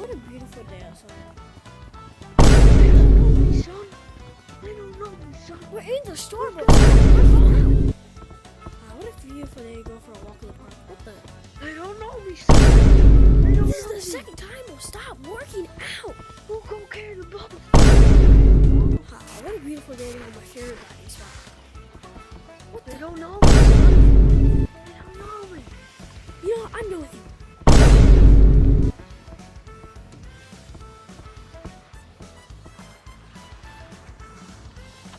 what a beautiful day outside. They don't know me, son. They don't know me, son. We're in the store, bro. What a beautiful day to go for a walk in the park. What the? They don't know me, son. They don't This know is the me. second time we'll stop working out. We'll go carry the bubbles. What a beautiful day to go to my favorite dining spot. They don't know me, son. They don't know me. You know what? I'm done with you.